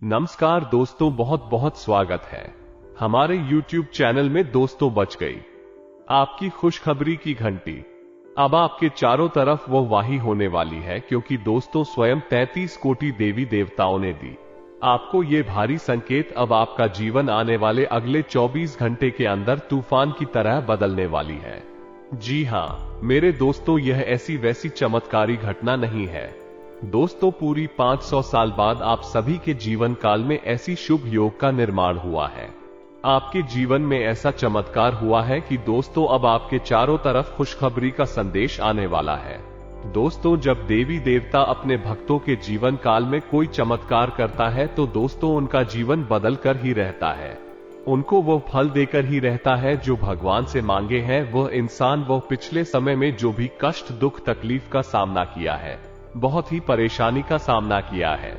नमस्कार दोस्तों, बहुत बहुत स्वागत है हमारे YouTube चैनल में। दोस्तों, बच गई आपकी खुशखबरी की घंटी। अब आपके चारों तरफ वो वाही होने वाली है, क्योंकि दोस्तों स्वयं 33 कोटि देवी देवताओं ने दी आपको ये भारी संकेत। अब आपका जीवन आने वाले अगले 24 घंटे के अंदर तूफान की तरह बदलने वाली है। जी हां मेरे दोस्तों, यह ऐसी वैसी चमत्कारी घटना नहीं है। दोस्तों, पूरी 500 साल बाद आप सभी के जीवन काल में ऐसी शुभ योग का निर्माण हुआ है। आपके जीवन में ऐसा चमत्कार हुआ है कि दोस्तों अब आपके चारों तरफ खुशखबरी का संदेश आने वाला है। दोस्तों, जब देवी देवता अपने भक्तों के जीवन काल में कोई चमत्कार करता है तो दोस्तों उनका जीवन बदल कर ही रहता है। उनको वो फल देकर ही रहता है जो भगवान से मांगे हैं। वह इंसान वह पिछले समय में जो भी कष्ट, दुख, तकलीफ का सामना किया है, बहुत ही परेशानी का सामना किया है,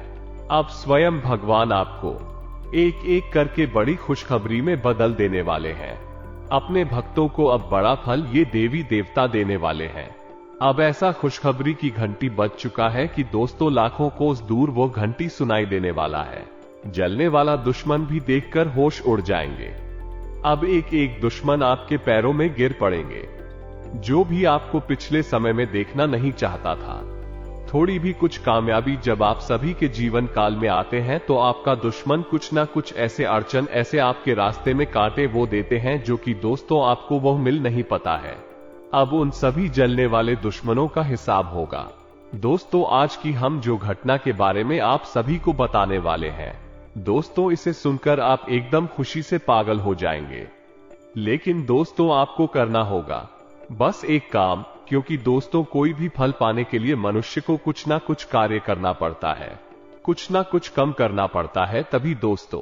अब स्वयं भगवान आपको एक एक करके बड़ी खुशखबरी में बदल देने वाले हैं। अपने भक्तों को अब बड़ा फल ये देवी देवता देने वाले हैं। अब ऐसा खुशखबरी की घंटी बज चुका है कि दोस्तों लाखों कोस दूर वो घंटी सुनाई देने वाला है। जलने वाला दुश्मन भी देखकर होश उड़ जाएंगे। अब एक एक दुश्मन आपके पैरों में गिर पड़ेंगे। जो भी आपको पिछले समय में देखना नहीं चाहता था, थोड़ी भी कुछ कामयाबी जब आप सभी के जीवन काल में आते हैं तो आपका दुश्मन कुछ ना कुछ ऐसे अड़चन, ऐसे आपके रास्ते में कांटे वो देते हैं जो कि दोस्तों आपको वो मिल नहीं पता है। अब उन सभी जलने वाले दुश्मनों का हिसाब होगा। दोस्तों, आज की हम जो घटना के बारे में आप सभी को बताने वाले हैं, दोस्तों इसे सुनकर आप एकदम खुशी से पागल हो जाएंगे। लेकिन दोस्तों आपको करना होगा बस एक काम, क्योंकि दोस्तों कोई भी फल पाने के लिए मनुष्य को कुछ ना कुछ कार्य करना पड़ता है, कुछ ना कुछ कम करना पड़ता है, तभी दोस्तों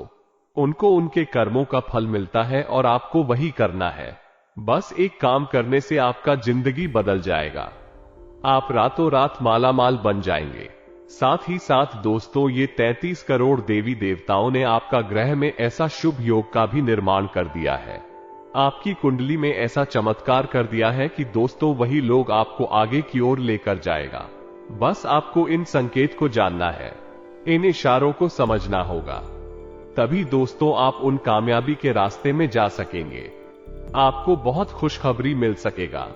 उनको उनके कर्मों का फल मिलता है और आपको वही करना है। बस एक काम करने से आपका जिंदगी बदल जाएगा। आप रातों रात मालामाल बन जाएंगे। साथ ही साथ दोस्तों ये 33 करोड़ देवी देवताओं ने आपका ग्रह में ऐसा शुभ योग का भी निर्माण कर दिया है। आपकी कुंडली में ऐसा चमत्कार कर दिया है कि दोस्तों वही लोग आपको आगे की ओर लेकर जाएगा। बस आपको इन संकेत को जानना है, इन इशारों को समझना होगा, तभी दोस्तों आप उन कामयाबी के रास्ते में जा सकेंगे। आपको बहुत खुशखबरी मिल सकेगा।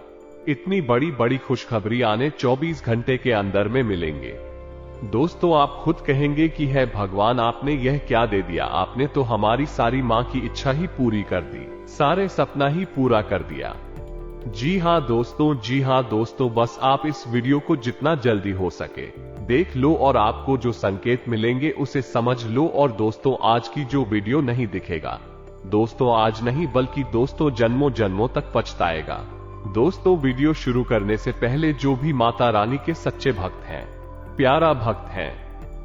इतनी बड़ी बड़ी खुशखबरी आने 24 घंटे के अंदर में मिलेंगे। दोस्तों आप खुद कहेंगे कि है भगवान, आपने यह क्या दे दिया। आपने तो हमारी सारी मां की इच्छा ही पूरी कर दी, सारे सपना ही पूरा कर दिया। जी हां दोस्तों, जी हां दोस्तों, बस आप इस वीडियो को जितना जल्दी हो सके देख लो और आपको जो संकेत मिलेंगे उसे समझ लो। और दोस्तों आज की जो वीडियो नहीं दिखेगा, दोस्तों आज नहीं बल्कि दोस्तों जन्मों जन्मों तक पछताएगा। दोस्तों वीडियो शुरू करने से पहले जो भी माता रानी के सच्चे भक्त हैं, प्यारा भक्त हैं,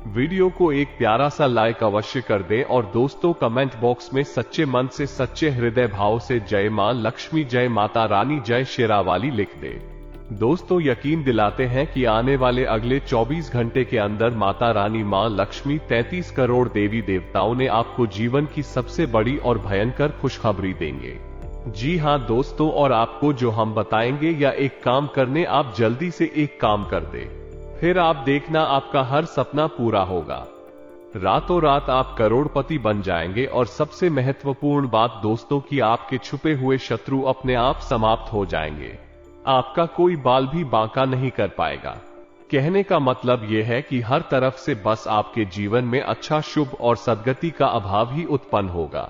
वीडियो को एक प्यारा सा लाइक अवश्य कर दें और दोस्तों कमेंट बॉक्स में सच्चे मन से, सच्चे हृदय भाव से जय मां लक्ष्मी, जय माता रानी, जय शेरावाली लिख दें। दोस्तों यकीन दिलाते हैं कि आने वाले अगले 24 घंटे के अंदर माता रानी मां लक्ष्मी 33 करोड़ देवी देवताओं ने आपको जीवन की सबसे बड़ी और भयंकर खुशखबरी देंगे। जी हां दोस्तों, और आपको जो हम बताएंगे या एक काम करने आप जल्दी से एक काम कर दे, फिर आप देखना आपका हर सपना पूरा होगा। रातों रात आप करोड़पति बन जाएंगे। और सबसे महत्वपूर्ण बात दोस्तों कि आपके छुपे हुए शत्रु अपने आप समाप्त हो जाएंगे। आपका कोई बाल भी बांका नहीं कर पाएगा। कहने का मतलब यह है कि हर तरफ से बस आपके जीवन में अच्छा, शुभ और सद्गति का अभाव ही उत्पन्न होगा।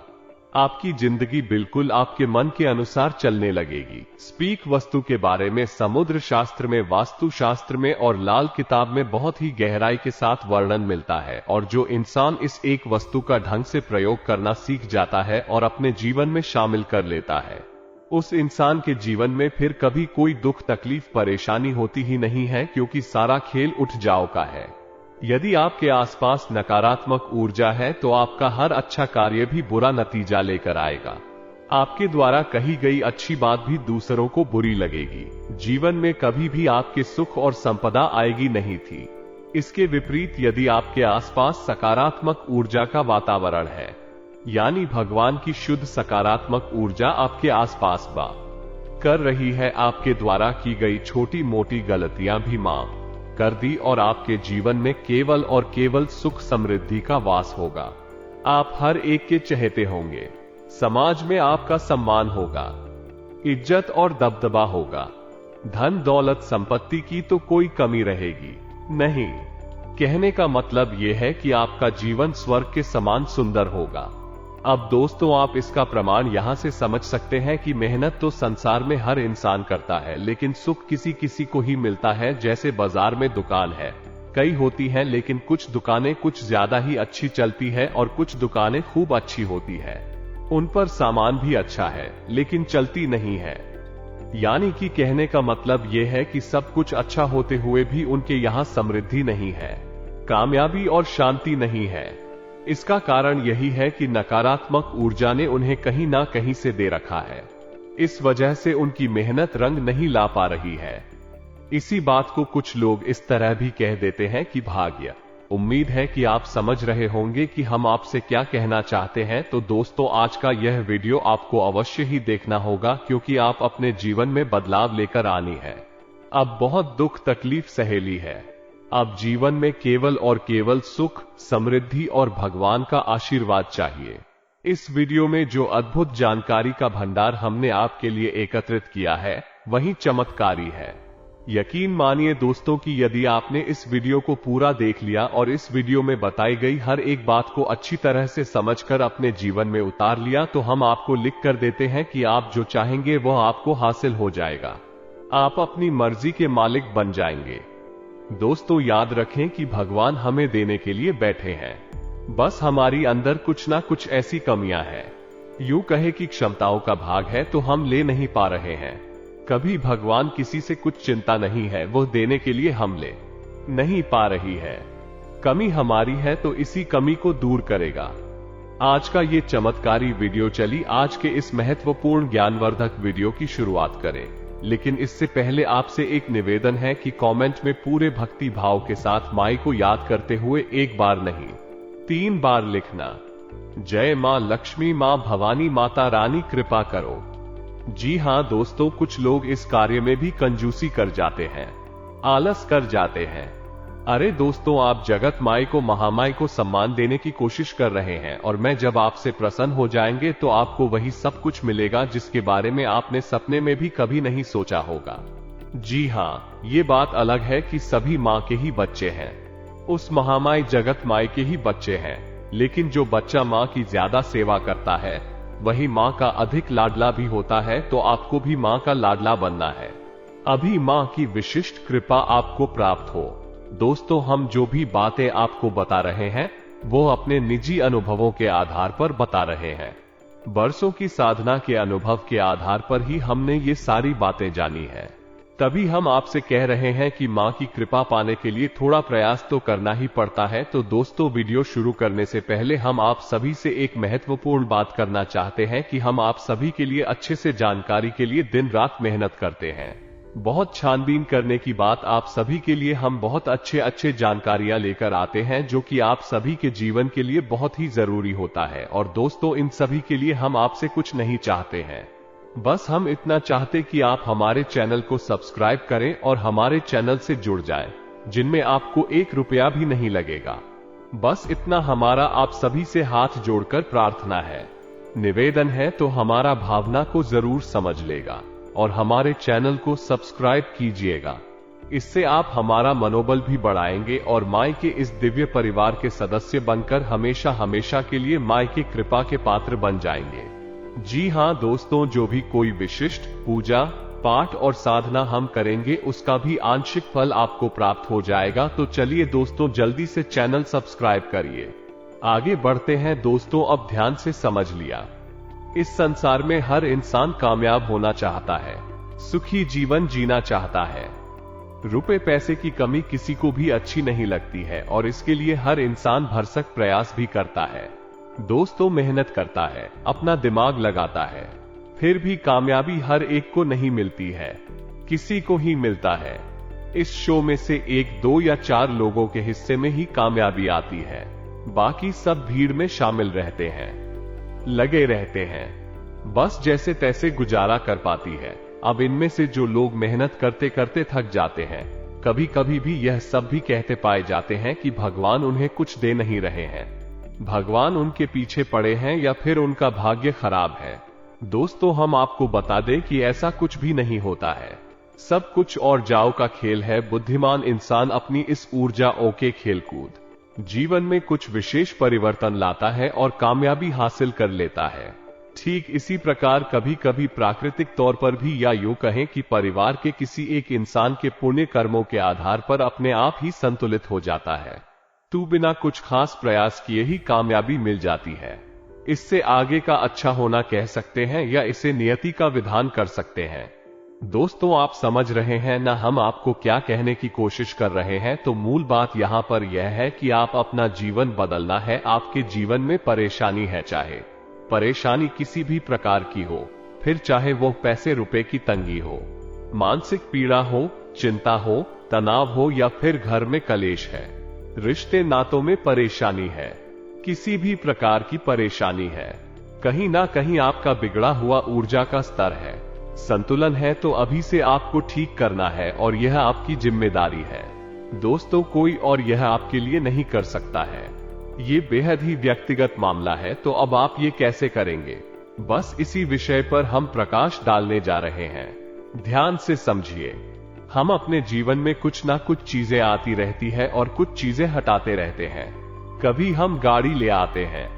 आपकी जिंदगी बिल्कुल आपके मन के अनुसार चलने लगेगी। स्पीक वस्तु के बारे में समुद्र शास्त्र में, वास्तु शास्त्र में और लाल किताब में बहुत ही गहराई के साथ वर्णन मिलता है। और जो इंसान इस एक वस्तु का ढंग से प्रयोग करना सीख जाता है और अपने जीवन में शामिल कर लेता है, उस इंसान के जीवन में फिर कभी कोई दुख, तकलीफ, परेशानी होती ही नहीं है, क्योंकि सारा खेल उठ जाओ का है। यदि आपके आसपास नकारात्मक ऊर्जा है तो आपका हर अच्छा कार्य भी बुरा नतीजा लेकर आएगा। आपके द्वारा कही गई अच्छी बात भी दूसरों को बुरी लगेगी। जीवन में कभी भी आपके सुख और संपदा आएगी नहीं थी। इसके विपरीत यदि आपके आसपास सकारात्मक ऊर्जा का वातावरण है, यानी भगवान की शुद्ध सकारात्मक ऊर्जा आपके आसपास कर रही है, आपके द्वारा की गई छोटी मोटी गलतियां भी माफ कर दी और आपके जीवन में केवल और केवल सुख समृद्धि का वास होगा। आप हर एक के चहेते होंगे, समाज में आपका सम्मान होगा, इज्जत और दबदबा होगा। धन दौलत संपत्ति की तो कोई कमी रहेगी नहीं। कहने का मतलब यह है कि आपका जीवन स्वर्ग के समान सुंदर होगा। अब दोस्तों, आप इसका प्रमाण यहां से समझ सकते हैं कि मेहनत तो संसार में हर इंसान करता है, लेकिन सुख किसी किसी को ही मिलता है। जैसे बाजार में दुकान है, कई होती हैं, लेकिन कुछ दुकानें कुछ ज्यादा ही अच्छी चलती है और कुछ दुकानें खूब अच्छी होती है। उन पर सामान भी अच्छा है, लेकिन चलती नहीं है। यानी कि कहने का मतलब यह है कि सब कुछ अच्छा होते हुए भी उनके यहां समृद्धि नहीं है, कामयाबी और शांति नहीं है। इसका कारण यही है कि नकारात्मक ऊर्जा ने उन्हें कहीं ना कहीं से दे रखा है। इस वजह से उनकी मेहनत रंग नहीं ला पा रही है। इसी बात को कुछ लोग इस तरह भी कह देते हैं कि भाग्य। उम्मीद है कि आप समझ रहे होंगे कि हम आपसे क्या कहना चाहते हैं। तो दोस्तों, आज का यह वीडियो आपको अवश्य ही देखना होगा, क्योंकि आप अपने जीवन में बदलाव लेकर आनी है। अब बहुत दुख तकलीफ सहेली है। अब जीवन में केवल और केवल सुख समृद्धि और भगवान का आशीर्वाद चाहिए। इस वीडियो में जो अद्भुत जानकारी का भंडार हमने आपके लिए एकत्रित किया है, वही चमत्कारी है। यकीन मानिए दोस्तों कि यदि आपने इस वीडियो को पूरा देख लिया और इस वीडियो में बताई गई हर एक बात को अच्छी तरह से समझकर अपने जीवन में उतार लिया, तो हम आपको लिख कर देते हैं कि आप जो चाहेंगे वह आपको हासिल हो जाएगा। आप अपनी मर्जी के मालिक बन जाएंगे। दोस्तों, याद रखें कि भगवान हमें देने के लिए बैठे हैं, बस हमारी अंदर कुछ ना कुछ ऐसी कमियां हैं, यूं कहे कि क्षमताओं का भाग है, तो हम ले नहीं पा रहे हैं। कभी भगवान किसी से कुछ चिंता नहीं है, वो देने के लिए हम ले नहीं पा रही है। कमी हमारी है, तो इसी कमी को दूर करेगा। आज का ये चमत्कारी वीडियो। चली आज के इस महत्वपूर्ण ज्ञानवर्धक वीडियो की शुरुआत करें, लेकिन इससे पहले आपसे एक निवेदन है कि कमेंट में पूरे भक्ति भाव के साथ माई को याद करते हुए एक बार नहीं 3 बार लिखना, जय मां लक्ष्मी, मां भवानी, माता रानी कृपा करो। जी हां दोस्तों, कुछ लोग इस कार्य में भी कंजूसी कर जाते हैं, आलस कर जाते हैं। अरे दोस्तों, आप जगत माई को, महामाई को सम्मान देने की कोशिश कर रहे हैं, और मैं जब आपसे प्रसन्न हो जाएंगे तो आपको वही सब कुछ मिलेगा जिसके बारे में आपने सपने में भी कभी नहीं सोचा होगा। जी हां, ये बात अलग है कि सभी मां के ही बच्चे हैं, उस महामाई जगत माई के ही बच्चे हैं, लेकिन जो बच्चा मां की ज्यादा सेवा करता है वही मां का अधिक लाडला भी होता है। तो आपको भी मां का लाडला बनना है, अभी मां की विशिष्ट कृपा आपको प्राप्त हो। दोस्तों, हम जो भी बातें आपको बता रहे हैं वो अपने निजी अनुभवों के आधार पर बता रहे हैं। बरसों की साधना के अनुभव के आधार पर ही हमने ये सारी बातें जानी है। तभी हम आपसे कह रहे हैं कि मां की कृपा पाने के लिए थोड़ा प्रयास तो करना ही पड़ता है। तो दोस्तों, वीडियो शुरू करने से पहले हम आप सभी से एक महत्वपूर्ण बात करना चाहते हैं कि हम आप सभी के लिए अच्छे से जानकारी के लिए दिन रात मेहनत करते हैं। बहुत छानबीन करने की बात, आप सभी के लिए हम बहुत अच्छे जानकारियां लेकर आते हैं, जो कि आप सभी के जीवन के लिए बहुत ही जरूरी होता है। और दोस्तों, इन सभी के लिए हम आपसे कुछ नहीं चाहते हैं, बस हम इतना चाहते कि आप हमारे चैनल को सब्सक्राइब करें और हमारे चैनल से जुड़ जाएं, जिनमें आपको 1 रुपया भी नहीं लगेगा। बस इतना हमारा आप सभी से हाथ जोड़कर प्रार्थना है, निवेदन है। तो हमारा भावना को जरूर समझ लेगा और हमारे चैनल को सब्सक्राइब कीजिएगा। इससे आप हमारा मनोबल भी बढ़ाएंगे और माई के इस दिव्य परिवार के सदस्य बनकर हमेशा हमेशा के लिए माई की कृपा के पात्र बन जाएंगे। जी हां दोस्तों, जो भी कोई विशिष्ट पूजा पाठ और साधना हम करेंगे उसका भी आंशिक फल आपको प्राप्त हो जाएगा। तो चलिए दोस्तों, जल्दी से चैनल सब्सक्राइब करिए। आगे बढ़ते हैं दोस्तों। अब ध्यान से समझ लिया, इस संसार में हर इंसान कामयाब होना चाहता है, सुखी जीवन जीना चाहता है। रुपए पैसे की कमी किसी को भी अच्छी नहीं लगती है और इसके लिए हर इंसान भरसक प्रयास भी करता है। दोस्तों, मेहनत करता है, अपना दिमाग लगाता है, फिर भी कामयाबी हर एक को नहीं मिलती है, किसी को ही मिलता है। इस शो में से 1, 2 या 4 लोगों के हिस्से में ही कामयाबी आती है, बाकी सब भीड़ में शामिल रहते हैं, लगे रहते हैं, बस जैसे तैसे गुजारा कर पाती है। अब इनमें से जो लोग मेहनत करते करते थक जाते हैं, कभी कभी भी यह सब भी कहते पाए जाते हैं कि भगवान उन्हें कुछ दे नहीं रहे हैं, भगवान उनके पीछे पड़े हैं या फिर उनका भाग्य खराब है। दोस्तों, हम आपको बता दें कि ऐसा कुछ भी नहीं होता है। सब कुछ और जाओ का खेल है। बुद्धिमान इंसान अपनी इस ऊर्जा के खेलकूद जीवन में कुछ विशेष परिवर्तन लाता है और कामयाबी हासिल कर लेता है। ठीक इसी प्रकार कभी कभी प्राकृतिक तौर पर भी, या यूं कहें कि परिवार के किसी एक इंसान के पुण्य कर्मों के आधार पर अपने आप ही संतुलित हो जाता है। तो बिना कुछ खास प्रयास किए ही कामयाबी मिल जाती है। इससे आगे का अच्छा होना कह सकते हैं या इसे नियति का विधान कर सकते हैं। दोस्तों, आप समझ रहे हैं ना हम आपको क्या कहने की कोशिश कर रहे हैं? तो मूल बात यहां पर यह है कि आप अपना जीवन बदलना है। आपके जीवन में परेशानी है, चाहे परेशानी किसी भी प्रकार की हो, फिर चाहे वो पैसे रुपए की तंगी हो, मानसिक पीड़ा हो, चिंता हो, तनाव हो या फिर घर में कलेश है, रिश्ते नातों में परेशानी है, किसी भी प्रकार की परेशानी है, कहीं ना कहीं आपका बिगड़ा हुआ ऊर्जा का स्तर है, संतुलन है, तो अभी से आपको ठीक करना है और यह आपकी जिम्मेदारी है। दोस्तों, कोई और यह आपके लिए नहीं कर सकता है। ये बेहद ही व्यक्तिगत मामला है। तो अब आप ये कैसे करेंगे? बस इसी विषय पर हम प्रकाश डालने जा रहे हैं। ध्यान से समझिए। हम अपने जीवन में कुछ ना कुछ चीजें आती रहती है और कुछ चीजें हटाते रहते हैं। कभी हम गाड़ी ले आते हैं,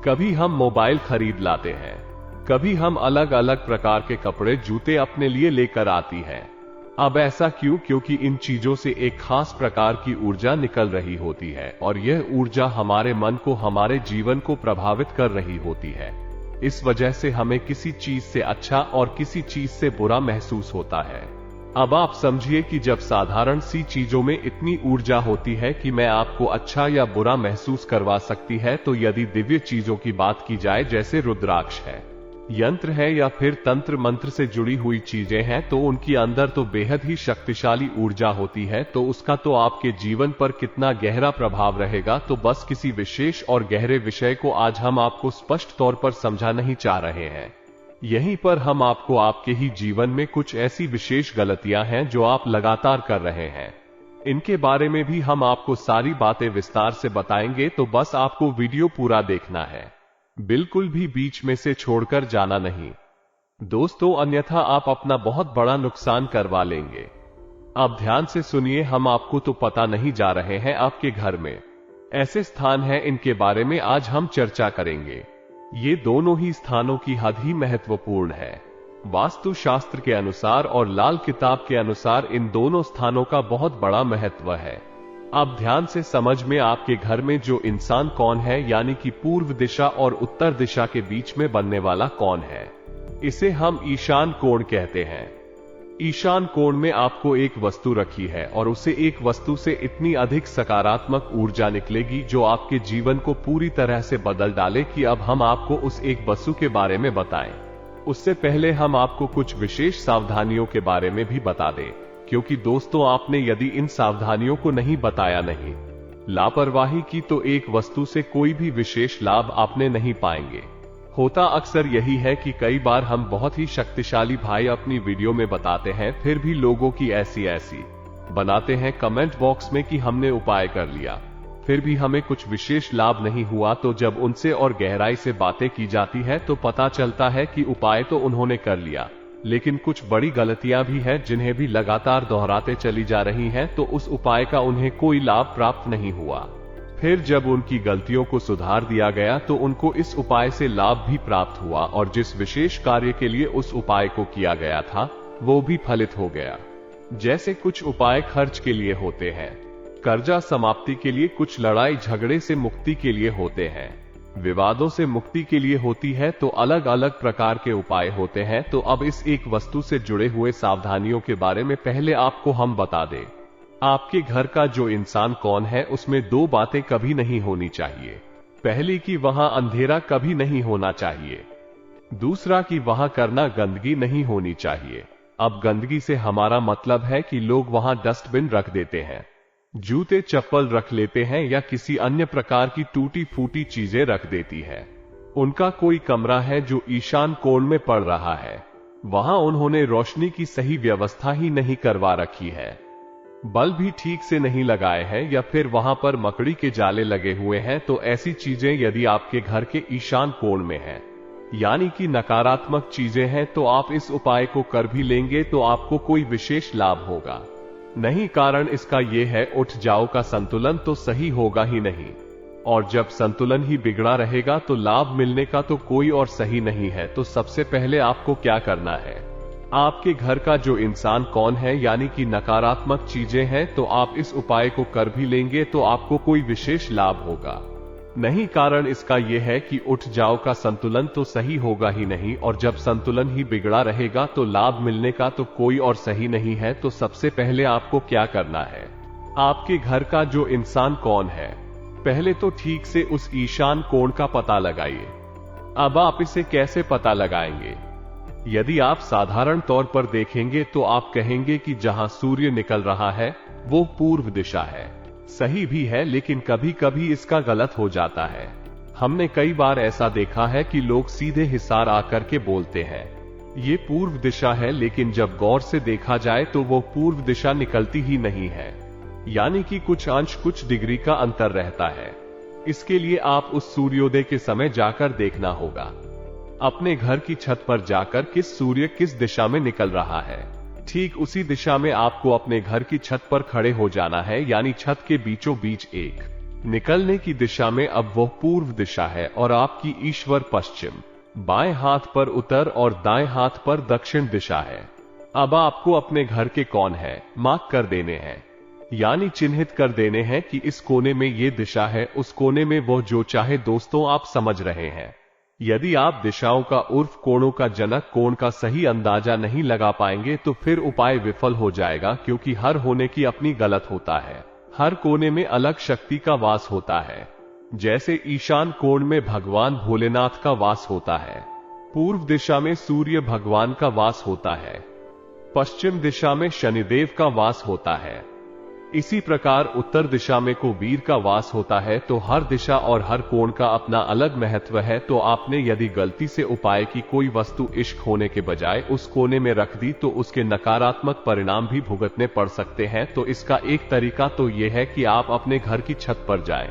कभी हम मोबाइल खरीद लाते हैं, कभी हम अलग अलग प्रकार के कपड़े जूते अपने लिए लेकर आती हैं। अब ऐसा क्यों? क्योंकि इन चीजों से एक खास प्रकार की ऊर्जा निकल रही होती है और यह ऊर्जा हमारे मन को, हमारे जीवन को प्रभावित कर रही होती है। इस वजह से हमें किसी चीज से अच्छा और किसी चीज से बुरा महसूस होता है। अब आप समझिए कि जब साधारण सी चीजों में इतनी ऊर्जा होती है कि मैं आपको अच्छा या बुरा महसूस करवा सकती है, तो यदि दिव्य चीजों की बात की जाए, जैसे रुद्राक्ष है, यंत्र है या फिर तंत्र मंत्र से जुड़ी हुई चीजें हैं, तो उनकी अंदर तो बेहद ही शक्तिशाली ऊर्जा होती है। तो उसका तो आपके जीवन पर कितना गहरा प्रभाव रहेगा। तो बस किसी विशेष और गहरे विषय को आज हम आपको स्पष्ट तौर पर समझा नहीं चाह रहे हैं। यहीं पर हम आपको आपके ही जीवन में कुछ ऐसी विशेष गलतियां हैं जो आप लगातार कर रहे हैं, इनके बारे में भी हम आपको सारी बातें विस्तार से बताएंगे। तो बस आपको वीडियो पूरा देखना है, बिल्कुल भी बीच में से छोड़कर जाना नहीं दोस्तों, अन्यथा आप अपना बहुत बड़ा नुकसान करवा लेंगे। अब ध्यान से सुनिए। हम आपको तो पता नहीं जा रहे हैं, आपके घर में ऐसे स्थान हैं, इनके बारे में आज हम चर्चा करेंगे। ये दोनों ही स्थानों की हद ही महत्वपूर्ण है। वास्तु शास्त्र के अनुसार और लाल किताब के अनुसार इन दोनों स्थानों का बहुत बड़ा महत्व है। अब ध्यान से समझ में, आपके घर में जो इंसान कौन है, यानी कि पूर्व दिशा और उत्तर दिशा के बीच में बनने वाला कौन है, इसे हम ईशान कोण कहते हैं। ईशान कोण में आपको एक वस्तु रखी है और उसे एक वस्तु से इतनी अधिक सकारात्मक ऊर्जा निकलेगी जो आपके जीवन को पूरी तरह से बदल डाले कि अब हम आपको उस एक वस्तु के बारे में बताएं। उससे पहले हम आपको कुछ विशेष सावधानियों के बारे में भी बता दें, क्योंकि दोस्तों, आपने यदि इन सावधानियों को नहीं बताया, नहीं लापरवाही की, तो एक वस्तु से कोई भी विशेष लाभ आपने नहीं पाएंगे। होता अक्सर यही है कि कई बार हम बहुत ही शक्तिशाली भाई अपनी वीडियो में बताते हैं, फिर भी लोगों की ऐसी बनाते हैं कमेंट बॉक्स में कि हमने उपाय कर लिया, फिर भी हमें कुछ विशेष लाभ नहीं हुआ। तो जब उनसे और गहराई से बातें की जाती है तो पता चलता है कि उपाय तो उन्होंने कर लिया, लेकिन कुछ बड़ी गलतियां भी हैं जिन्हें भी लगातार दोहराते चली जा रही हैं, तो उस उपाय का उन्हें कोई लाभ प्राप्त नहीं हुआ। फिर जब उनकी गलतियों को सुधार दिया गया तो उनको इस उपाय से लाभ भी प्राप्त हुआ और जिस विशेष कार्य के लिए उस उपाय को किया गया था वो भी फलित हो गया। जैसे कुछ उपाय खर्च के लिए होते हैं, कर्जा समाप्ति के लिए, कुछ लड़ाई झगड़े से मुक्ति के लिए होते हैं, विवादों से मुक्ति के लिए होती है, तो अलग अलग प्रकार के उपाय होते हैं। तो अब इस एक वस्तु से जुड़े हुए सावधानियों के बारे में पहले आपको हम बता दें। आपके घर का जो इंसान कौन है, उसमें दो बातें कभी नहीं होनी चाहिए। पहली कि वहां अंधेरा कभी नहीं होना चाहिए, दूसरा कि वहां करना गंदगी नहीं होनी चाहिए। अब गंदगी से हमारा मतलब है कि लोग वहां डस्टबिन रख देते हैं, जूते चप्पल रख लेते हैं या किसी अन्य प्रकार की टूटी फूटी चीजें रख देती है। उनका कोई कमरा है जो ईशान कोण में पड़ रहा है, वहां उन्होंने रोशनी की सही व्यवस्था ही नहीं करवा रखी है। बल्ब भी ठीक से नहीं लगाए हैं या फिर वहां पर मकड़ी के जाले लगे हुए हैं, तो ऐसी चीजें यदि आपके घर के ईशान कोण में हैं, यानी कि नकारात्मक चीजें हैं, तो आप इस उपाय को कर भी लेंगे तो आपको कोई विशेष लाभ होगा नहीं। कारण इसका यह है, उठ जाओ का संतुलन तो सही होगा ही नहीं, और जब संतुलन ही बिगड़ा रहेगा तो लाभ मिलने का तो कोई और सही नहीं है। तो सबसे पहले आपको क्या करना है, आपके घर का जो इंसान कौन है, यानी कि नकारात्मक चीजें हैं, तो आप इस उपाय को कर भी लेंगे तो आपको कोई विशेष लाभ होगा नहीं। कारण इसका यह है कि उठ जाओ का संतुलन तो सही होगा ही नहीं, और जब संतुलन ही बिगड़ा रहेगा तो लाभ मिलने का तो कोई और सही नहीं है। तो सबसे पहले आपको क्या करना है, आपके घर का जो इंसान कौन है, पहले तो ठीक से उस ईशान कोण का पता लगाइए। अब आप इसे कैसे पता लगाएंगे, यदि आप साधारण तौर पर देखेंगे तो आप कहेंगे कि जहां सूर्य निकल रहा है वो पूर्व दिशा है। सही भी है, लेकिन कभी कभी इसका गलत हो जाता है। हमने कई बार ऐसा देखा है कि लोग सीधे हिसार आकर के बोलते हैं ये पूर्व दिशा है, लेकिन जब गौर से देखा जाए तो वो पूर्व दिशा निकलती ही नहीं है, यानी कि कुछ अंश कुछ डिग्री का अंतर रहता है। इसके लिए आप उस सूर्योदय के समय जाकर देखना होगा, अपने घर की छत पर जाकर किस सूर्य किस दिशा में निकल रहा है, ठीक उसी दिशा में आपको अपने घर की छत पर खड़े हो जाना है, यानी छत के बीचों बीच एक निकलने की दिशा में अब वो पूर्व दिशा है और आपकी ईश्वर पश्चिम, बाएं हाथ पर उत्तर और दाएं हाथ पर दक्षिण दिशा है। अब आपको अपने घर के कौन है मार्क कर देने हैं, यानी चिन्हित कर देने हैं कि इस कोने में ये दिशा है, उस कोने में वो जो चाहे। दोस्तों आप समझ रहे हैं, यदि आप दिशाओं का उर्फ कोणों का जनक कोण का सही अंदाजा नहीं लगा पाएंगे तो फिर उपाय विफल हो जाएगा, क्योंकि हर होने की अपनी गलत होता है, हर कोने में अलग शक्ति का वास होता है। जैसे ईशान कोण में भगवान भोलेनाथ का वास होता है, पूर्व दिशा में सूर्य भगवान का वास होता है, पश्चिम दिशा में शनिदेव का वास होता है, इसी प्रकार उत्तर दिशा में कुबेर का वास होता है। तो हर दिशा और हर कोण का अपना अलग महत्व है। तो आपने यदि गलती से उपाय की कोई वस्तु इश्क होने के बजाय उस कोने में रख दी तो उसके नकारात्मक परिणाम भी भुगतने पड़ सकते हैं। तो इसका एक तरीका तो यह है कि आप अपने घर की छत पर जाएं,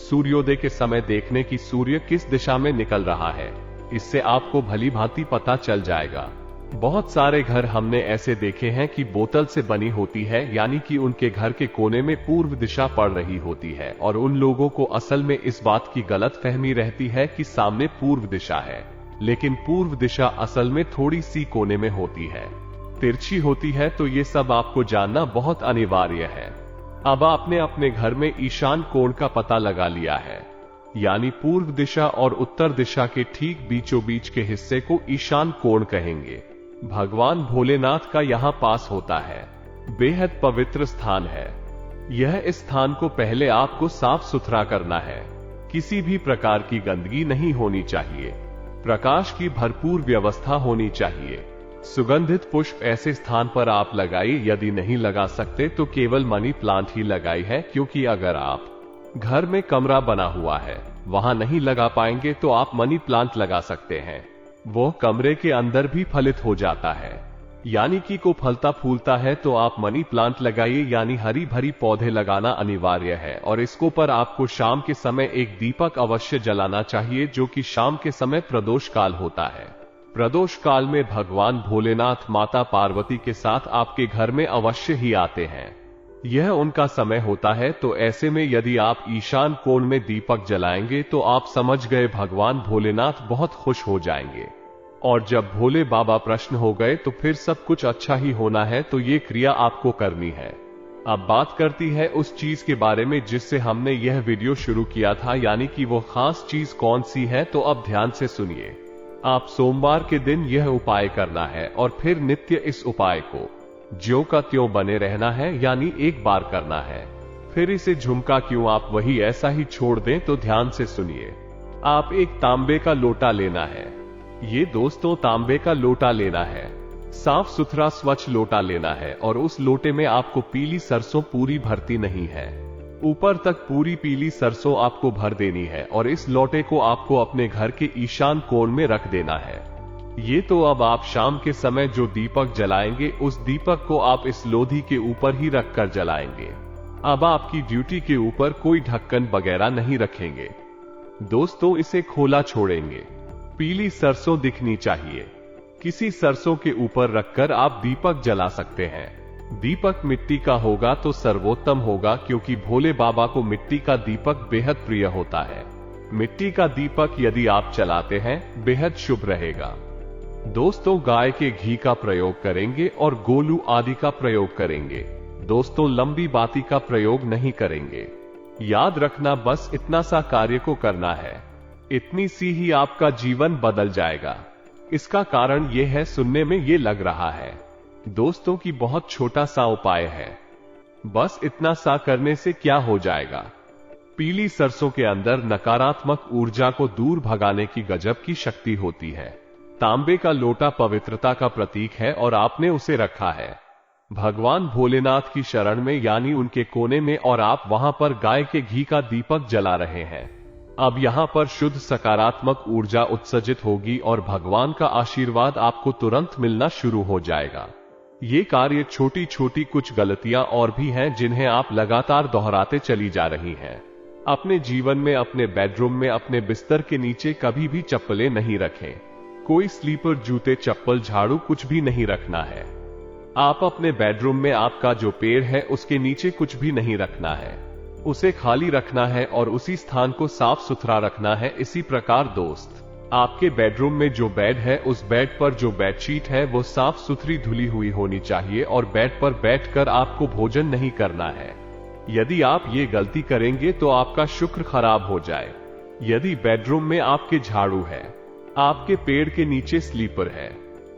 सूर्योदय के समय देखने की सूर्य किस दिशा में निकल रहा है, इससे आपको भली भांति पता चल जाएगा। बहुत सारे घर हमने ऐसे देखे हैं कि बोतल से बनी होती है, यानी कि उनके घर के कोने में पूर्व दिशा पड़ रही होती है, और उन लोगों को असल में इस बात की गलत फहमी रहती है कि सामने पूर्व दिशा है, लेकिन पूर्व दिशा असल में थोड़ी सी कोने में होती है, तिरछी होती है। तो ये सब आपको जानना बहुत अनिवार्य है। अब आपने अपने घर में ईशान कोण का पता लगा लिया है, यानी पूर्व दिशा और उत्तर दिशा के ठीक बीचों बीच के हिस्से को ईशान कोण कहेंगे। भगवान भोलेनाथ का यहां पास होता है, बेहद पवित्र स्थान है यह। इस स्थान को पहले आपको साफ सुथरा करना है, किसी भी प्रकार की गंदगी नहीं होनी चाहिए, प्रकाश की भरपूर व्यवस्था होनी चाहिए। सुगंधित पुष्प ऐसे स्थान पर आप लगाइए, यदि नहीं लगा सकते तो केवल मनी प्लांट ही लगाई है, क्योंकि अगर आप घर में कमरा बना हुआ है वहां नहीं लगा पाएंगे तो आप मनी प्लांट लगा सकते हैं, वो कमरे के अंदर भी फलित हो जाता है, यानी कि को फलता फूलता है। तो आप मनी प्लांट लगाइए, यानी हरी भरी पौधे लगाना अनिवार्य है। और इसको पर आपको शाम के समय एक दीपक अवश्य जलाना चाहिए, जो कि शाम के समय प्रदोष काल होता है। प्रदोष काल में भगवान भोलेनाथ माता पार्वती के साथ आपके घर में अवश्य ही आते हैं, यह उनका समय होता है। तो ऐसे में यदि आप ईशान कोण में दीपक जलाएंगे तो आप समझ गए भगवान भोलेनाथ बहुत खुश हो जाएंगे, और जब भोले बाबा प्रसन्न हो गए तो फिर सब कुछ अच्छा ही होना है। तो ये क्रिया आपको करनी है। अब बात करती है उस चीज के बारे में जिससे हमने यह वीडियो शुरू किया था, यानी कि वो खास चीज कौन सी है। तो अब ध्यान से सुनिए, आप सोमवार के दिन यह उपाय करना है और फिर नित्य इस उपाय को ज्यों का त्यों बने रहना है, यानी एक बार करना है। फिर इसे झुमका क्यों आप वही ऐसा ही छोड़ दें। तो ध्यान से सुनिए, आप एक तांबे का लोटा लेना है, ये दोस्तों तांबे का लोटा लेना है, साफ सुथरा स्वच्छ लोटा लेना है, और उस लोटे में आपको पीली सरसों पूरी भरती नहीं है, ऊपर तक पूरी पीली सरसों आपको भर देनी है, और इस लोटे को आपको अपने घर के ईशान कोण में रख देना है। ये तो अब आप शाम के समय जो दीपक जलाएंगे उस दीपक को आप इस लोधी के ऊपर ही रखकर जलाएंगे। अब आपकी ड्यूटी के ऊपर कोई ढक्कन वगैरह नहीं रखेंगे। दोस्तों, इसे खोला छोड़ेंगे। पीली सरसों दिखनी चाहिए। किसी सरसों के ऊपर रखकर आप दीपक जला सकते हैं। दीपक मिट्टी का होगा तो सर्वोत्तम होगा, क्योंकि भोले बाबा को मिट्टी का दीपक बेहद प्रिय होता है। मिट्टी का दीपक यदि आप चलाते हैं बेहद शुभ रहेगा। दोस्तों, गाय के घी का प्रयोग करेंगे और गोलू आदि का प्रयोग करेंगे। दोस्तों, लंबी बाती का प्रयोग नहीं करेंगे। याद रखना, बस इतना सा कार्य को करना है। इतनी सी ही आपका जीवन बदल जाएगा। इसका कारण यह है, सुनने में ये लग रहा है दोस्तों कि बहुत छोटा सा उपाय है, बस इतना सा करने से क्या हो जाएगा। पीली सरसों के अंदर नकारात्मक ऊर्जा को दूर भगाने की गजब की शक्ति होती है। तांबे का लोटा पवित्रता का प्रतीक है और आपने उसे रखा है भगवान भोलेनाथ की शरण में, यानी उनके कोने में, और आप वहां पर गाय के घी का दीपक जला रहे हैं। अब यहां पर शुद्ध सकारात्मक ऊर्जा उत्सर्जित होगी और भगवान का आशीर्वाद आपको तुरंत मिलना शुरू हो जाएगा। ये कार्य छोटी छोटी कुछ गलतियां और भी हैं जिन्हें आप लगातार दोहराते चली जा रही हैं। अपने जीवन में, अपने बेडरूम में, अपने बिस्तर के नीचे कभी भी चप्पलें नहीं रखें। कोई स्लीपर, जूते, चप्पल, झाड़ू कुछ भी नहीं रखना है। आप अपने बेडरूम में आपका जो पेड़ है उसके नीचे कुछ भी नहीं रखना है। उसे खाली रखना है और उसी स्थान को साफ सुथरा रखना है। इसी प्रकार दोस्त, आपके बेडरूम में जो बेड है उस बेड पर जो बेडशीट है वो साफ सुथरी धुली हुई होनी चाहिए और बेड पर बैठकर आपको भोजन नहीं करना है। यदि आप ये गलती करेंगे तो आपका शुक्र खराब हो जाए। यदि बेडरूम में आपके झाड़ू है, आपके पेड़ के नीचे स्लीपर है,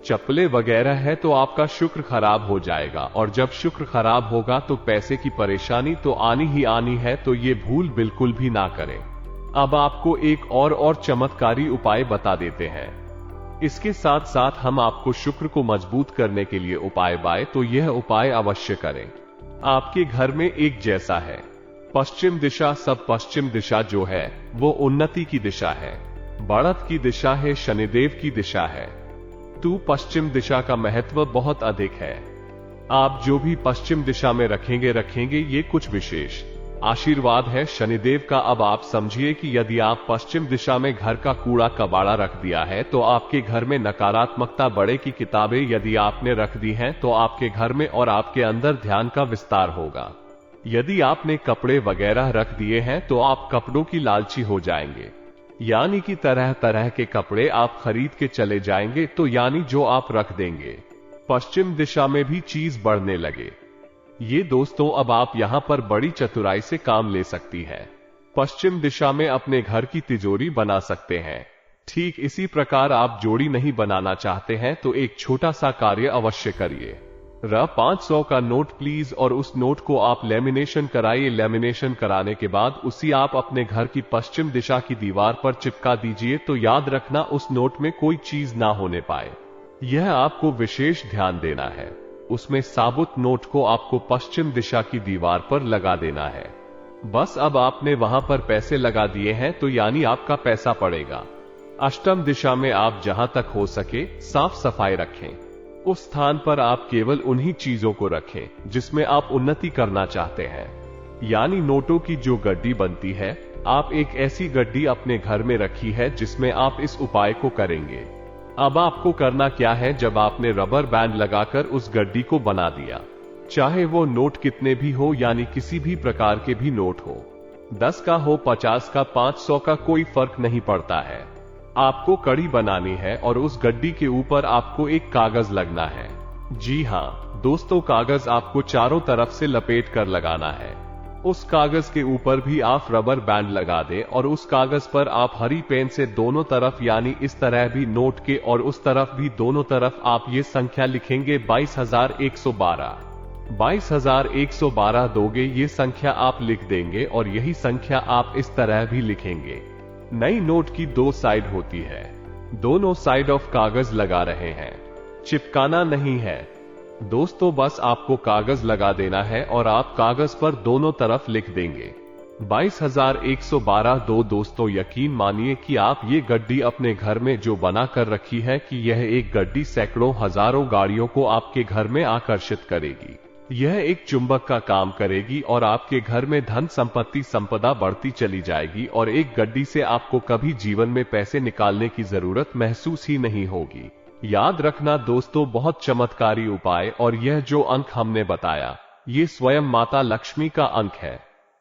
चप्पलें वगैरह है, तो आपका शुक्र खराब हो जाएगा। और जब शुक्र खराब होगा तो पैसे की परेशानी तो आनी ही आनी है, तो ये भूल बिल्कुल भी ना करें। अब आपको एक और चमत्कारी उपाय बता देते हैं। इसके साथ साथ हम आपको शुक्र को मजबूत करने के लिए उपाय बाय, तो यह उपाय अवश्य करें। आपके घर में एक जैसा है पश्चिम दिशा। सब पश्चिम दिशा जो है वो उन्नति की दिशा है, बढ़त की दिशा है, शनिदेव की दिशा है। तो पश्चिम दिशा का महत्व बहुत अधिक है। आप जो भी पश्चिम दिशा में रखेंगे ये कुछ विशेष आशीर्वाद है शनिदेव का। अब आप समझिए कि यदि आप पश्चिम दिशा में घर का कूड़ा कबाड़ा रख दिया है तो आपके घर में नकारात्मकता बढ़े की किताबें यदि आपने रख दी हैं तो आपके घर में और आपके अंदर ध्यान का विस्तार होगा। यदि आपने कपड़े वगैरह रख दिए हैं तो आप कपड़ों की लालची हो जाएंगे, यानी कि तरह तरह के कपड़े आप खरीद के चले जाएंगे, तो यानी जो आप रख देंगे पश्चिम दिशा में भी चीज बढ़ने लगे। ये दोस्तों, अब आप यहां पर बड़ी चतुराई से काम ले सकती है। पश्चिम दिशा में अपने घर की तिजोरी बना सकते हैं। ठीक इसी प्रकार आप जोड़ी नहीं बनाना चाहते हैं तो एक छोटा सा कार्य अवश्य करिए। 500 का नोट प्लीज, और उस नोट को आप लेमिनेशन कराइए। लेमिनेशन कराने के बाद उसी आप अपने घर की पश्चिम दिशा की दीवार पर चिपका दीजिए। तो याद रखना, उस नोट में कोई चीज ना होने पाए, यह आपको विशेष ध्यान देना है। उसमें साबुत नोट को आपको पश्चिम दिशा की दीवार पर लगा देना है। बस अब आपने वहां पर पैसे लगा दिए हैं तो यानी आपका पैसा पड़ेगा। अष्टम दिशा में आप जहां तक हो सके साफ सफाई रखें। उस स्थान पर आप केवल उन्हीं चीजों को रखें जिसमें आप उन्नति करना चाहते हैं। यानी नोटों की जो गड्डी बनती है, आप एक ऐसी गड्डी अपने घर में रखी है जिसमें आप इस उपाय को करेंगे। अब आपको करना क्या है, जब आपने रबर बैंड लगाकर उस गड्डी को बना दिया, चाहे वो नोट कितने भी हो, यानी किसी भी प्रकार के भी नोट हो, 10 का हो, 50 का, 500 का, कोई फर्क नहीं पड़ता है। आपको कड़ी बनानी है और उस गड्डी के ऊपर आपको एक कागज लगना है। जी हां दोस्तों, कागज आपको चारों तरफ से लपेट कर लगाना है। उस कागज के ऊपर भी आप रबर बैंड लगा दें और उस कागज पर आप हरी पेन से दोनों तरफ, यानी इस तरह भी नोट के और उस तरफ भी दोनों तरफ आप ये संख्या लिखेंगे 22,112। 22,112 दोगे, ये संख्या आप लिख देंगे और यही संख्या आप इस तरह भी लिखेंगे। नई नोट की 2 साइड होती है, दोनों साइड ऑफ कागज लगा रहे हैं, चिपकाना नहीं है दोस्तों। बस आपको कागज लगा देना है और आप कागज पर दोनों तरफ लिख देंगे 22,112 दोस्तों, यकीन मानिए कि आप ये गड्डी अपने घर में जो बना कर रखी है कि यह एक गड्डी सैकड़ों हजारों गाड़ियों को आपके घर में आकर्षित करेगी। यह एक चुंबक का काम करेगी और आपके घर में धन संपत्ति संपदा बढ़ती चली जाएगी और एक गड्डी से आपको कभी जीवन में पैसे निकालने की जरूरत महसूस ही नहीं होगी। याद रखना दोस्तों, बहुत चमत्कारी उपाय, और यह जो अंक हमने बताया ये स्वयं माता लक्ष्मी का अंक है।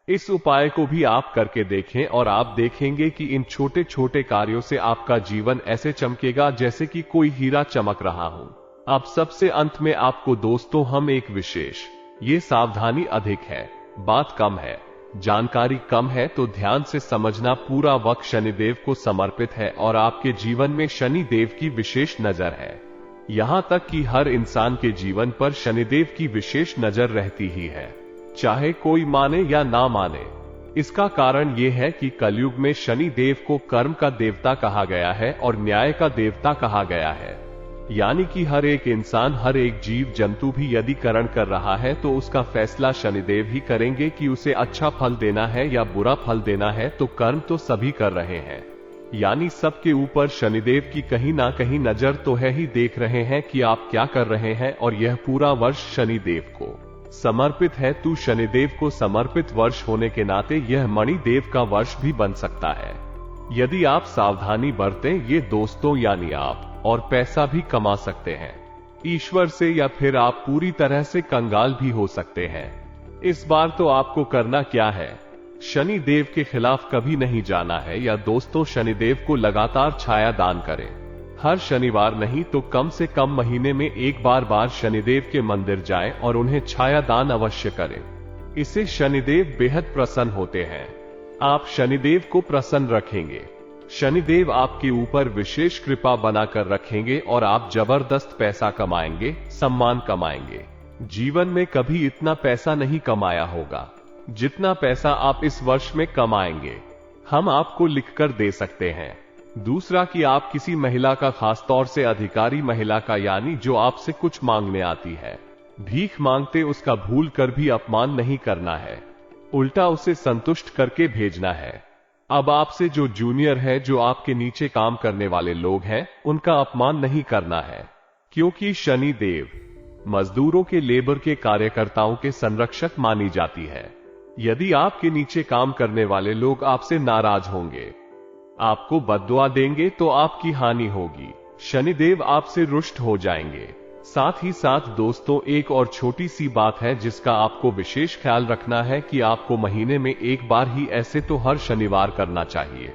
इस उपाय को भी आप करके देखें और आप देखेंगे कि इन छोटे छोटे कार्यों से आपका जीवन ऐसे चमकेगा जैसे कि कोई हीरा चमक रहा हो। अब सबसे अंत में आपको दोस्तों हम एक विशेष, ये सावधानी अधिक है, बात कम है, जानकारी कम है, तो ध्यान से समझना, पूरा वक्त शनिदेव को समर्पित है और आपके जीवन में शनिदेव की विशेष नजर है। यहां तक कि हर इंसान के जीवन पर शनिदेव की विशेष नजर रहती ही है, चाहे कोई माने या ना माने। इसका कारण यह है कि कलयुग में शनिदेव को कर्म का देवता कहा गया है और न्याय का देवता कहा गया है। यानी कि हर एक इंसान, हर एक जीव जंतु भी यदि कर्म कर रहा है तो उसका फैसला शनिदेव ही करेंगे कि उसे अच्छा फल देना है या बुरा फल देना है। तो कर्म तो सभी कर रहे हैं, यानी सबके ऊपर शनिदेव की कहीं ना कहीं नजर तो है ही, देख रहे हैं कि आप क्या कर रहे हैं। और यह पूरा वर्ष शनिदेव को समर्पित है। तू शनिदेव को समर्पित वर्ष होने के नाते यह मणिदेव का वर्ष भी बन सकता है यदि आप सावधानी बरतें ये दोस्तों, यानी आप और पैसा भी कमा सकते हैं ईश्वर से, या फिर आप पूरी तरह से कंगाल भी हो सकते हैं। इस बार तो आपको करना क्या है, शनि देव के खिलाफ कभी नहीं जाना है, या दोस्तों शनिदेव को लगातार छाया दान करें। हर शनिवार नहीं तो कम से कम महीने में एक बार शनिदेव के मंदिर जाएं और उन्हें छाया दान अवश्य करें। इससे शनिदेव बेहद प्रसन्न होते हैं। आप शनिदेव को प्रसन्न रखेंगे, शनिदेव आपके ऊपर विशेष कृपा बनाकर रखेंगे और आप जबरदस्त पैसा कमाएंगे, सम्मान कमाएंगे। जीवन में कभी इतना पैसा नहीं कमाया होगा जितना पैसा आप इस वर्ष में कमाएंगे, हम आपको लिखकर दे सकते हैं। दूसरा कि आप किसी महिला का, खास तौर से अधिकारी महिला का, यानी जो आपसे कुछ मांगने आती है, भीख मांगते उसका भूल कर भी अपमान नहीं करना है, उल्टा उसे संतुष्ट करके भेजना है। अब आपसे जो जूनियर है, जो आपके नीचे काम करने वाले लोग हैं, उनका अपमान नहीं करना है, क्योंकि शनि देव मजदूरों के, लेबर के, कार्यकर्ताओं के संरक्षक मानी जाती है। यदि आपके नीचे काम करने वाले लोग आपसे नाराज होंगे, आपको बद्दुआ देंगे, तो आपकी हानि होगी, शनिदेव आपसे रुष्ट हो जाएंगे। साथ ही साथ दोस्तों एक और छोटी सी बात है जिसका आपको विशेष ख्याल रखना है कि आपको महीने में एक बार ही, ऐसे तो हर शनिवार करना चाहिए,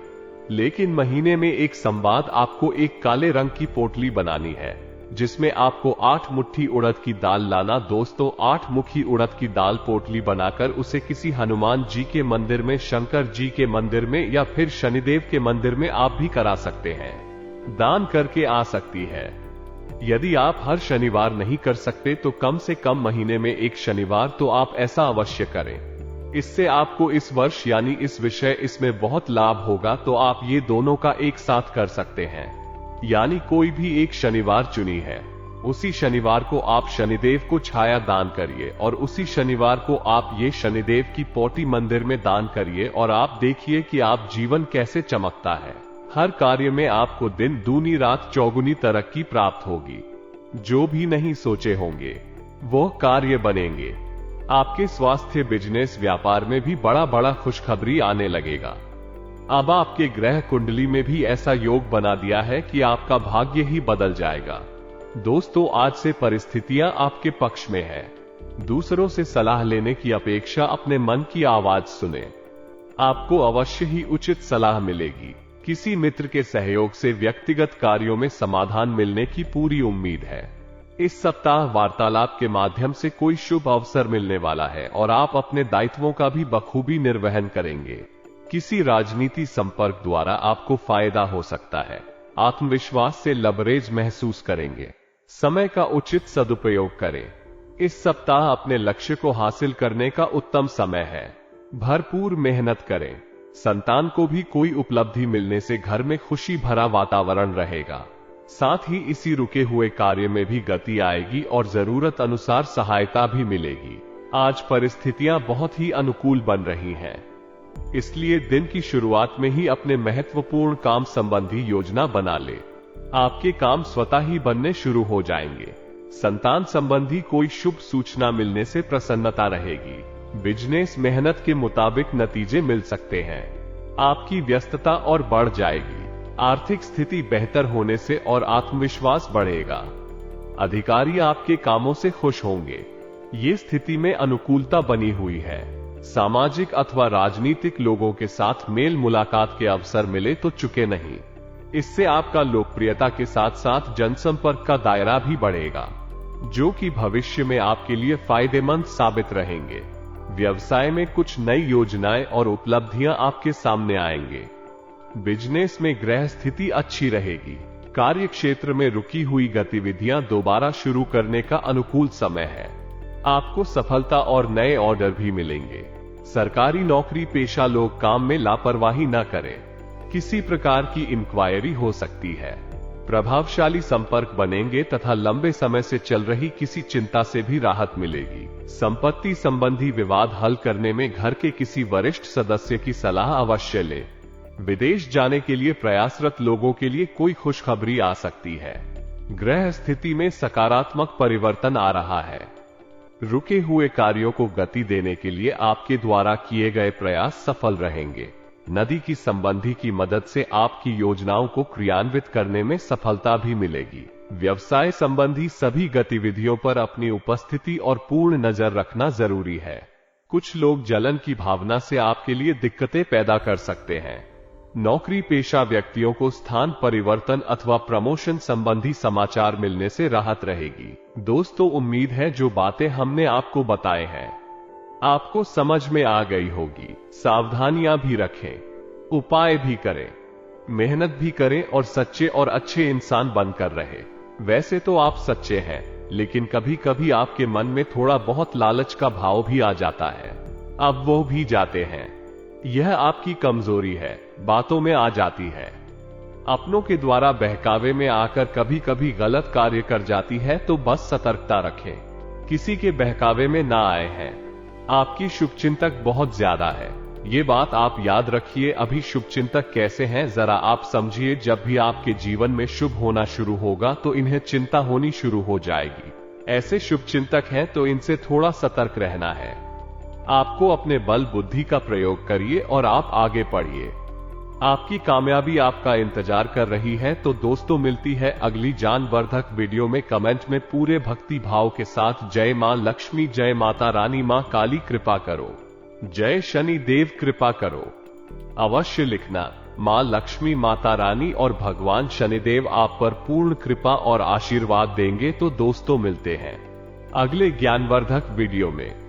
लेकिन महीने में एक संवाद आपको एक काले रंग की पोटली बनानी है जिसमें आपको 8 मुट्ठी उड़द की दाल लाना। दोस्तों 8 मुट्ठी उड़द की दाल पोटली बनाकर उसे किसी हनुमान जी के मंदिर में, शंकर जी के मंदिर में, या फिर शनिदेव के मंदिर में आप भी करा सकते हैं, दान करके आ सकती है। यदि आप हर शनिवार नहीं कर सकते तो कम से कम महीने में एक शनिवार तो आप ऐसा अवश्य करें। इससे आपको इस वर्ष, यानी इस विषय, इसमें बहुत लाभ होगा। तो आप ये दोनों का एक साथ कर सकते हैं, यानी कोई भी एक शनिवार चुनी है, उसी शनिवार को आप शनिदेव को छाया दान करिए और उसी शनिवार को आप ये शनिदेव की पोटी मंदिर में दान करिए और आप देखिए कि आप जीवन कैसे चमकता है। हर कार्य में आपको दिन दूनी रात चौगुनी तरक्की प्राप्त होगी। जो भी नहीं सोचे होंगे वो कार्य बनेंगे। आपके स्वास्थ्य, बिजनेस, व्यापार में भी बड़ा खुशखबरी आने लगेगा। अब आपके ग्रह कुंडली में भी ऐसा योग बना दिया है कि आपका भाग्य ही बदल जाएगा। दोस्तों आज से परिस्थितियां आपके पक्ष में है। दूसरों से सलाह लेने की अपेक्षा अपने मन की आवाज सुने, आपको अवश्य ही उचित सलाह मिलेगी। किसी मित्र के सहयोग से व्यक्तिगत कार्यों में समाधान मिलने की पूरी उम्मीद है। इस सप्ताह वार्तालाप के माध्यम से कोई शुभ अवसर मिलने वाला है और आप अपने दायित्वों का भी बखूबी निर्वहन करेंगे। किसी राजनीति संपर्क द्वारा आपको फायदा हो सकता है। आत्मविश्वास से लबरेज महसूस करेंगे। समय का उचित सदुपयोग करें। इस सप्ताह अपने लक्ष्य को हासिल करने का उत्तम समय है। भरपूर मेहनत करें। संतान को भी कोई उपलब्धि मिलने से घर में खुशी भरा वातावरण रहेगा। साथ ही इसी रुके हुए कार्य में भी गति आएगी और जरूरत अनुसार सहायता भी मिलेगी। आज परिस्थितियां बहुत ही अनुकूल बन रही हैं। इसलिए दिन की शुरुआत में ही अपने महत्वपूर्ण काम संबंधी योजना बना ले। आपके काम स्वतः ही बनने शुरू हो जाएंगे। संतान संबंधी कोई शुभ सूचना मिलने से प्रसन्नता रहेगी। बिजनेस मेहनत के मुताबिक नतीजे मिल सकते हैं। आपकी व्यस्तता और बढ़ जाएगी। आर्थिक स्थिति बेहतर होने से और आत्मविश्वास बढ़ेगा। अधिकारी आपके कामों से खुश होंगे। ये स्थिति में अनुकूलता बनी हुई है। सामाजिक अथवा राजनीतिक लोगों के साथ मेल मुलाकात के अवसर मिले तो चुके नहीं। इससे आपका लोकप्रियता के साथ साथ जनसंपर्क का दायरा भी बढ़ेगा, जो कि भविष्य में आपके लिए फायदेमंद साबित रहेंगे। व्यवसाय में कुछ नई योजनाएं और उपलब्धियां आपके सामने आएंगे। बिजनेस में ग्रह स्थिति अच्छी रहेगी। कार्य क्षेत्र में रुकी हुई गतिविधियां दोबारा शुरू करने का अनुकूल समय है। आपको सफलता और नए ऑर्डर भी मिलेंगे। सरकारी नौकरी पेशा लोग काम में लापरवाही न करें। किसी प्रकार की इंक्वायरी हो सकती है। प्रभावशाली संपर्क बनेंगे तथा लंबे समय से चल रही किसी चिंता से भी राहत मिलेगी। संपत्ति संबंधी विवाद हल करने में घर के किसी वरिष्ठ सदस्य की सलाह अवश्य लें। विदेश जाने के लिए प्रयासरत लोगों के लिए कोई खुशखबरी आ सकती है। ग्रह स्थिति में सकारात्मक परिवर्तन आ रहा है। रुके हुए कार्यों को गति देने के लिए आपके द्वारा किए गए प्रयास सफल रहेंगे। नदी की संबंधी की मदद से आपकी योजनाओं को क्रियान्वित करने में सफलता भी मिलेगी। व्यवसाय संबंधी सभी गतिविधियों पर अपनी उपस्थिति और पूर्ण नजर रखना जरूरी है। कुछ लोग जलन की भावना से आपके लिए दिक्कतें पैदा कर सकते हैं। नौकरी पेशा व्यक्तियों को स्थान परिवर्तन अथवा प्रमोशन संबंधी समाचार मिलने से राहत रहेगी। दोस्तों, उम्मीद है जो बातें हमने आपको बताए हैं आपको समझ में आ गई होगी। सावधानियां भी रखें, उपाय भी करें, मेहनत भी करें और सच्चे और अच्छे इंसान बनकर रहे। वैसे तो आप सच्चे हैं, लेकिन कभी कभी आपके मन में थोड़ा बहुत लालच का भाव भी आ जाता है। अब वो भी जाते हैं। यह आपकी कमजोरी है, बातों में आ जाती है। अपनों के द्वारा बहकावे में आकर कभी कभी गलत कार्य कर जाती है, तो बस सतर्कता रखें। किसी के बहकावे में ना आए हैं। आपकी शुभचिंतक बहुत ज्यादा है, ये बात आप याद रखिए। अभी शुभचिंतक कैसे हैं जरा आप समझिए। जब भी आपके जीवन में शुभ होना शुरू होगा तो इन्हें चिंता होनी शुरू हो जाएगी। ऐसे शुभचिंतक हैं तो इनसे थोड़ा सतर्क रहना है। आपको अपने बल बुद्धि का प्रयोग करिए और आप आगे बढ़िए। आपकी कामयाबी आपका इंतजार कर रही है। तो दोस्तों, मिलती है अगली ज्ञानवर्धक वीडियो में। कमेंट में पूरे भक्ति भाव के साथ जय मां लक्ष्मी, जय माता रानी, मां काली कृपा करो, जय शनि देव कृपा करो अवश्य लिखना। मां लक्ष्मी, माता रानी और भगवान शनिदेव आप पर पूर्ण कृपा और आशीर्वाद देंगे। तो दोस्तों, मिलते हैं अगले ज्ञानवर्धक वीडियो में।